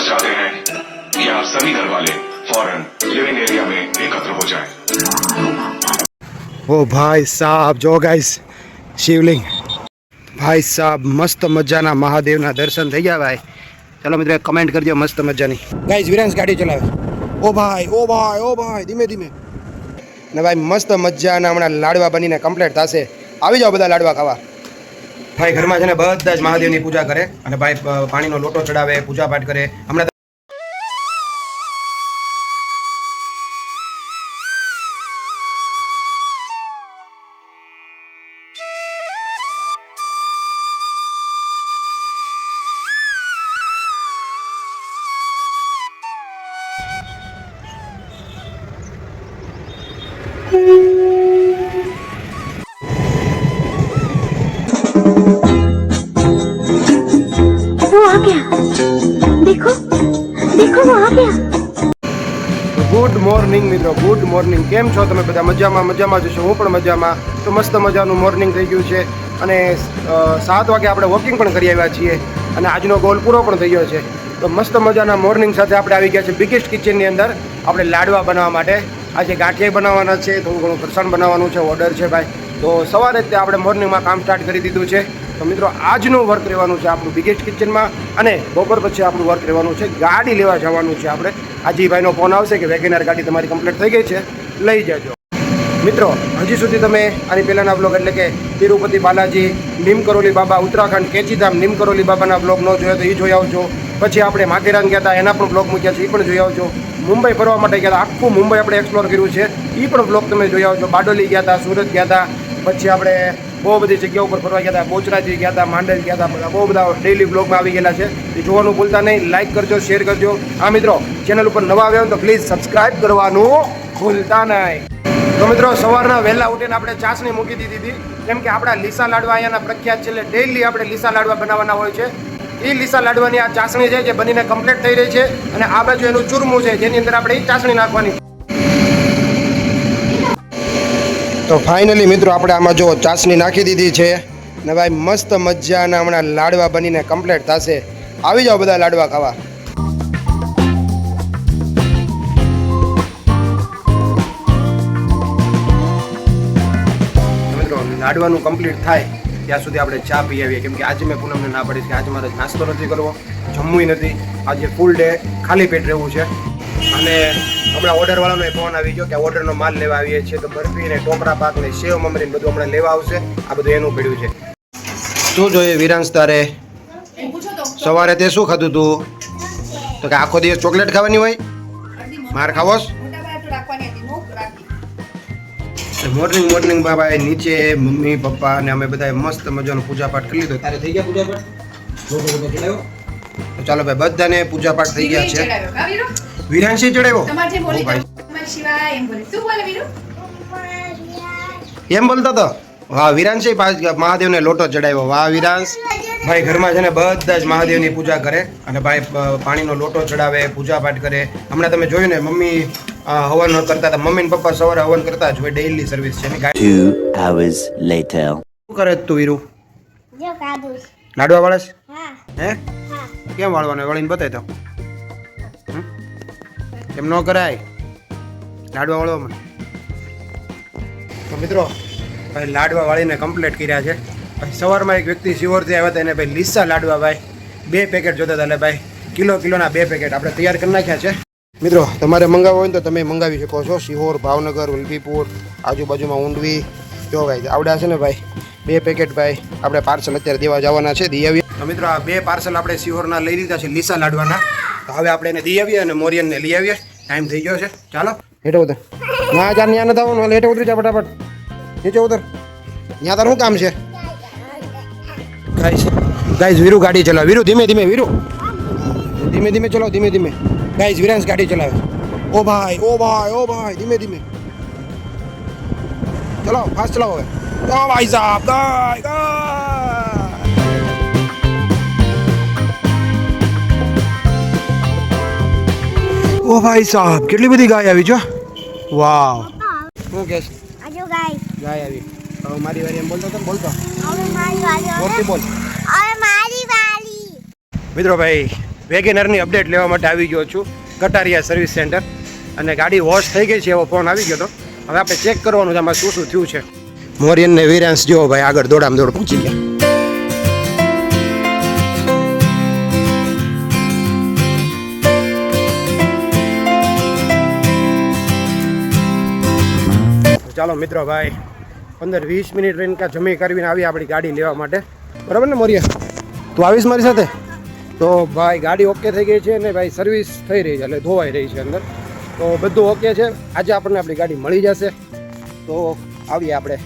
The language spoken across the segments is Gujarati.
चाहते हैं कि आप सभी घर वाले फौरन लिविंग एरिया में एकत्र हो जाएं। ओ भाई साहब जो गाइस शिवलिंग भाई साहब मस्त मजाना महादेवना दर्शन થઈ ગયા ભાઈ। चलो मित्रों कमेंट कर दियो मस्त मजानी। गाइस विरांश गाड़ी चलावे। ओ भाई धीमे धीमे ने भाई मस्त मजाना हमारा लाडवा बनीने कम्प्लीट થશે। આવી જાઓ બધા લાડવા ખાવા। ભાઈ ઘરમાં છે ને બધા જ મહાદેવની પૂજા કરે અને ભાઈ પાણીનો લોટો ચડાવે, પૂજા પાઠ કરે। હમણાં वो आ गया, देखो देखो वो आ गया। गुड मॉर्निंग मित्रों, गुड मॉर्निंग। केम छो તમે બધા? મજામાં જશો? હું પણ મજામાં। તો મસ્ત મજાનું મોર્નિંગ થઈ ગયું છે અને 7 વાગે આપણે વોકિંગ પણ કરી આવ્યા છીએ અને આજનો ગોલ પૂરો પણ થઈ ગયો છે। તો મસ્ત મજાના મોર્નિંગ સાથે આપણે આવી ગયા છે બિગેસ્ટ કિચનની અંદર આપણે લાડવા બનાવવા માટે। આજે ગાંઠિયા બનાવવાના છે, થોડું ઘણું ફરસાણ બનાવવાનું છે, ઓર્ડર છે ભાઈ। તો સવારે જ આપણે મોર્નિંગમાં કામ સ્ટાર્ટ કરી દીધું છે। તો મિત્રો આજનું વર્ક રહેવાનું છે આપણું બિગેસ્ટ કિચનમાં અને બપોર પછી આપણું વર્ક રહેવાનું છે ગાડી લેવા જવાનું છે આપણે। હાજીભાઈનો ફોન આવશે કે વેગેનર ગાડી તમારી કમ્પ્લીટ થઈ ગઈ છે, લઈ જજો। મિત્રો હજી સુધી તમે આની પહેલાંના બ્લોગ એટલે કે તિરુપતિ બાલાજી, નીમ કરોલી બાબા, ઉત્તરાખંડ કેચીધામ નીમ કરોલી બાબાના બ્લોગ ન જોયો તો એ જોઈ આવજો। પછી આપણે માથેરાન ગયા હતા એના પણ બ્લોગ મૂક્યા છે, એ પણ જોઈ આવજો। મુંબઈ ફરવા માટે ગયા હતા, આખું મુંબઈ આપણે એક્સપ્લોર કર્યું છે, એ પણ બ્લોગ તમે જોઈ આવજો। બારડોલી ગયા હતા, સુરત ગયા હતા, પછી આપણે બહુ બધી જગ્યાઓ ઉપર ફરવા ગયા હતા, બોચરાજી ગયા હતા, માંડલ ગયા હતા, બધા બહુ બધા ડેઈલી બ્લોગમાં આવી ગયેલા છે। એ જોવાનું ભૂલતા નહીં, લાઇક કરજો, શેર કરજો। હા મિત્રો ચેનલ ઉપર નવા આવ્યા તો પ્લીઝ સબસ્ક્રાઈબ કરવાનું ભૂલતા નહીં। તો મિત્રો સવારના વહેલા ઉઠીને આપણે ચાસણી મૂકી દીધી હતી, કેમ કે આપણા લીસા લાડવા અહીંયાના પ્રખ્યાત છે, એટલે ડેઈલી આપણે લીસા લાડવા બનાવવાના હોય છે। એ લીસા લાડવાની આ ચાસણી છે જે બનીને કમ્પ્લીટ થઈ રહી છે અને આ બાજુ એનું ચૂરમું છે જેની અંદર આપણે એ ચાસણી નાખવાની। તો ફાઇનલી મિત્રો આપણે આમાં જો ચાસણી નાખી દીધી છે ને ભાઈ મસ્ત મજાના હમણાં લાડવા બનીને કમ્પ્લીટ થશે। આવી જાઓ બધા લાડવા ખાવા। મિત્રો લાડવાનું કમ્પ્લીટ થાય ત્યાં સુધી આપણે ચા પી આવીએ, કેમ કે આજે મેં પૂનમને ના પાડીશ કે આજે મારે નાસ્તો નથી કરવો, જમવું નથી, આજે ફૂલ ડે ખાલી પેટ રહેવું છે। અને હમણાં ઓર્ડરવાળાનો ફોન આવી ગયો કે ઓર્ડરનો માલ લેવા આવીએ છીએ, તો બરફી ને ટોપરા પાક ને સેવ મમરી બધું હમણાં લેવા આવશે। આ બધું એનું પડ્યું છે। શું જોઈએ વિરાંશ તારે? સવારે તે શું ખાધું તું? તો કે આખો દિવસ ચોકલેટ ખાવાની હોય? માર ખાવોસ? મોર્નિંગ બાબા નીચે મમ્મી પપ્પા ને અમે બધા મસ્ત મજાનો પૂજા પાઠ કરી લીધો। તારે થઈ ગયા પૂજા પાઠ? તો ચાલો ભાઈ બધાને પૂજા પાઠ થઈ ગયા છે। વિરાંશી ચડાવ્યો એમ બોલતો તો? વાહ વિરાંશી મહાદેવને લોટો ચડાવ્યો। વાહ વિરાંશ ભાઈ ઘરમાં છે ને બધા જ મહાદેવની પૂજા કરે અને ભાઈ પાણીનો લોટો ચડાવે, પૂજા પાઠ કરે। હમણાં તમે જોયું ને મમ્મી હવન કરતા હતા, મમ્મી ને પપ્પા સવારે હવન કરતા જ હોય, ડેઈલી સર્વિસ છે। 2 hours later શું કરે તું વીરુ? લાડવા વાળસ? હે કેમ વાળવાના? વળીને બતાય તો કેમ ન કરાય લાડવા વાળવામાં? તો મિત્રો ભાઈ લાડવા વાળીને કમ્પ્લીટ કર્યા છે। પછી સવારમાં એક વ્યક્તિ શિવોરથી આવ્યા હતા, એને ભાઈ લીસા લાડવા ભાઈ 2 પેકેટ જોતા હતા, એટલે ભાઈ કિલોના 2 પેકેટ આપણે તૈયાર કરી નાખ્યા છે। મિત્રો તમારે મંગાવવો હોય તો તમે મંગાવી શકો છો। શિહોર, ભાવનગર, ઉલપીપુર, આજુબાજુમાં ઊંડવી જો ભાઈ આવડા છે ને ભાઈ 2 પેકેટ ભાઈ આપણે પાર્સલ અત્યારે દેવા જવાના છે, દઈ આવીએ। તો મિત્રો આ 2 પાર્સલ આપણે શિહોરના લઈ લીધા છે લીસા લાડવાના, તો હવે આપણે એને દઈ આવીએ અને મોરિયનને લઈ આવીએ। ટાઈમ થઈ ગયો છે, ચાલો હેઠે ઉતર। ના ચાર ત્યાં નથી આવવાનું, હેઠે ઉતરી જા ફટાફટ, નીચે ઉતર। ત્યાં તારું શું કામ છે? ગાઈસ વીરુ ગાડી ચલાવે। વીરુ ધીમે ધીમે, વીરુ ધીમે ધીમે ચલાવો, ધીમે ધીમે। ગાઈસ વિરાંશ ગાડી ચલાવે। ઓ ભાઈ ધીમે ધીમે ચલાવો, ફાસ્ટ ચલાવો હવે। ઓ ભાઈ સાહેબ ગાય ઓ ભાઈ સાહેબ કેટલી બધી ગાય આવી છો। વાવ શું કે ગાય આવી। હવે મારી વારી એમ બોલતો હતો, બોલતો બોલતી બોલ। મિત્રો ભાઈ વેગેનરની અપડેટ લેવા માટે આવી ગયો છું કટારિયા સર્વિસ સેન્ટર. અને ગાડી વોશ થઈ ગઈ છે એવો ફોન આવી ગયો હતો. હવે આપણે ચેક કરવાનું છે આમાં શું શું થયું છે. મોરિયન ને વિરાંશ જો ભાઈ આગળ દોડામ દોડ પહોંચી ગયા. ચાલો મિત્રો ભાઈ 15-20 મિનિટ રહીને કા જમી કરીને આવી આપણી ગાડી લેવા માટે. બરાબર ને મોરિયા, તું આવીશ મારી સાથે? તો ભાઈ ગાડી ઓકે થઈ ગઈ છે ને ભાઈ સર્વિસ થઈ રહી છે એટલે ધોવાઈ રહી છે અંદર. તો બધું ઓકે છે. આજે આપણને આપણી ગાડી મળી જશે. તો આવીએ આપણે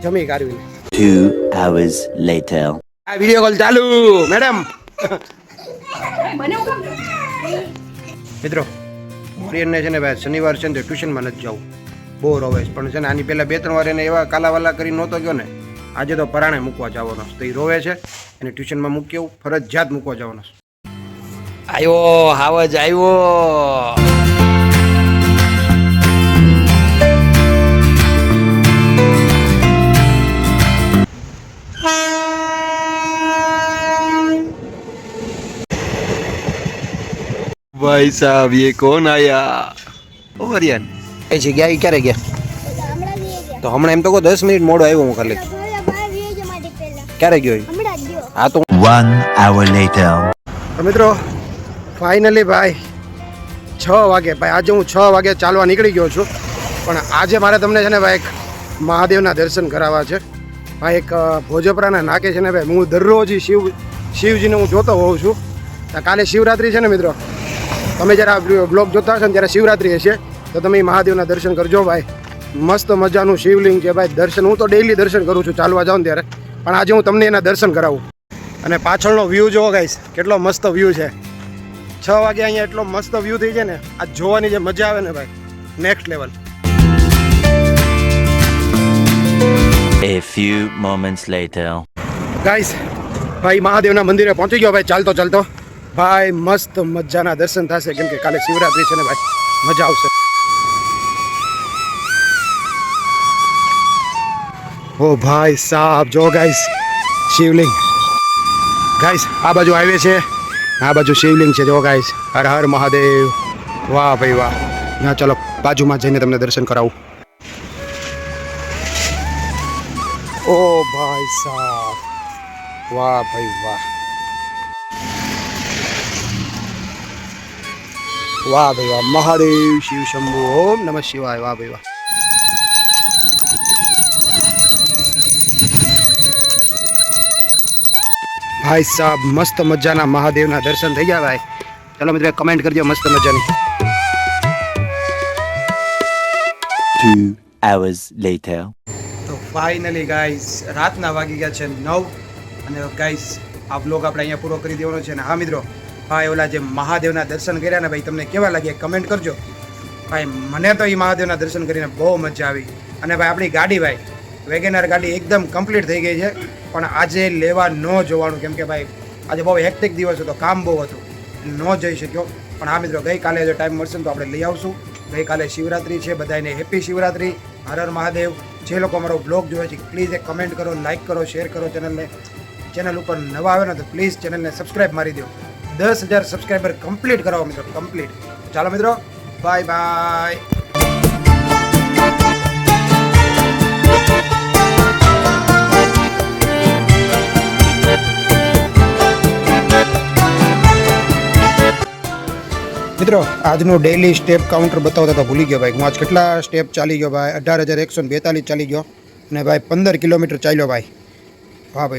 જમી કાઢવીને. 2 hours later. આ વિડીયો કોલ ચાલુ મેડમ. મિત્રો પ્રિયનને છે ને ભાઈ શનિવાર છે ને તે ટ્યુશનમાં નથી જવું, બોર રોવે છે. પણ છે ને આની પહેલાં 2-3 વાર એને એવા કાલાવાલા કરી નહોતો ગયો ને, આજે તો પરાણે મૂકવા જવાનો તો એ રોવે છે. એને ટ્યુશનમાં મૂકી આવું, ફરજિયાત મૂકવા જવાનો. આવ્યો હાવજ આવ્યો. भाई साहब ये कौन आया? ओ मरियन એ જગ્યાએ ક્યારે ગયા? તો હમણાં એમ તો કહો 10 મિનિટ મોડો આવ્યો હું ખાલી. ક્યારે ગયો એ? હા તો 1 hour later. તો મિત્રો ફાઇનલી ભાઈ 6 વાગે ભાઈ આજે હું 6 વાગે ચાલવા નીકળી ગયો છું. પણ આજે મારે તમને છે ને ભાઈ એક મહાદેવના દર્શન કરાવવા છે. ભાઈ એક ભોજપરાના નાકે છે ને ભાઈ હું દરરોજ શિવજીને હું જોતો હોઉં છું. કાલે શિવરાત્રિ છે ને મિત્રો, તમે જ્યારે આ બ્લોગ જોતા હશો ને ત્યારે શિવરાત્રિ હશે તો તમે મહાદેવના દર્શન કરજો ભાઈ. મસ્ત મજાનું શિવલિંગ છે ભાઈ. દર્શન હું તો ડેઈલી દર્શન કરું છું ચાલવા જાઉં ત્યારે, પણ આજે હું તમને એના દર્શન કરાવું. અને પાછળનો વ્યૂ જોવો ગાઈસ, કેટલો મસ્ત વ્યૂ છે. 6 વાગે અહીંયા એટલો મસ્ત વ્યૂ થઈ જાય ને, આ જોવાની જે મજા આવે ને ભાઈ, next level. A few moments later. Guys ભાઈ મહાદેવના મંદિરે પહોંચી ગયો ભાઈ ચાલતો ચાલતો. ભાઈ મસ્ત મજાના દર્શન થશે કેમ કે કાલે શિવરાત્રિ છે ને ભાઈ, મજા આવશે. ઓ ભાઈ સાહેબ જો ગાઈસ શિવલિંગ. ગાઈસ આ બાજુ હાઈવે છે, આ બાજુ શિવલિંગ છે જો ગાઈસ. હર હર મહાદેવ. વાહ ભાઈ વાહ. ના ચાલો બાજુમાં જઈને તમને દર્શન કરાવું. ઓ ભાઈ સાહેબ, વાહ ભાઈ વાહ. વાહ ભાઈ વાહ. મહાદેવ શિવ શંભુ ઓમ નમઃ શિવાય. વાહ ભાઈ વાહ. ભાઈ સાહેબ મસ્ત મજાના મહાદેવના દર્શન થઈ ગયા ભાઈ. ચાલો મિત્રો કમેન્ટ કરજો મસ્ત મજાની. 2 hours later. તો ફાઇનલી ગાઈસ રાતના વાગી ગયા છે 9 અને ગાઈસ આ બ્લોગ આપણે અહીંયા પૂરો કરી દેવાનો છે. અને હા મિત્રો ભાઈ ઓલા જે મહાદેવના દર્શન કર્યા ને ભાઈ તમને કેવા લાગ્યા કમેન્ટ કરજો ભાઈ. મને તો એ મહાદેવના દર્શન કરીને બહુ મજા આવી. અને ભાઈ આપણી ગાડી ભાઈ વેગેનર ગાડી એકદમ કમ્પ્લીટ થઈ ગઈ છે. પણ આજે લેવા ન જોવાનું કેમ કે ભાઈ આજે બહુ હેક્ટિક દિવસ હતો, કામ બહુ હતું, ન જઈ શક્યો. પણ હા મિત્રો ગઈકાલે જો ટાઈમ મળશે ને તો આપણે લઈ આવશું. ગઈકાલે શિવરાત્રિ છે, બધાને હેપી શિવરાત્રિ. હર હર મહાદેવ. જે લોકો મારો બ્લોગ જોવે છે પ્લીઝ એક કમેન્ટ કરો, લાઇક કરો, શેર કરો ચેનલને. ચેનલ ઉપર નવા આવે ને તો પ્લીઝ ચેનલને સબસ્ક્રાઈબ મારી દો. 10,000 સબસ્ક્રાઈબર કમ્પ્લીટ કરાવો મિત્રો, કમ્પ્લીટ. ચાલો મિત્રો બાય બાય. મિત્રો આજનું ડેઈલી સ્ટેપ કાઉન્ટર બતાવતા તો ભૂલી ગયો ભાઈ. હું આજ કેટલા સ્ટેપ ચાલી ગયો ભાઈ? 18,142 ચાલી ગયો. અને ભાઈ 15 કિલોમીટર ચાલ્યો ભાઈ. હા ભાઈ.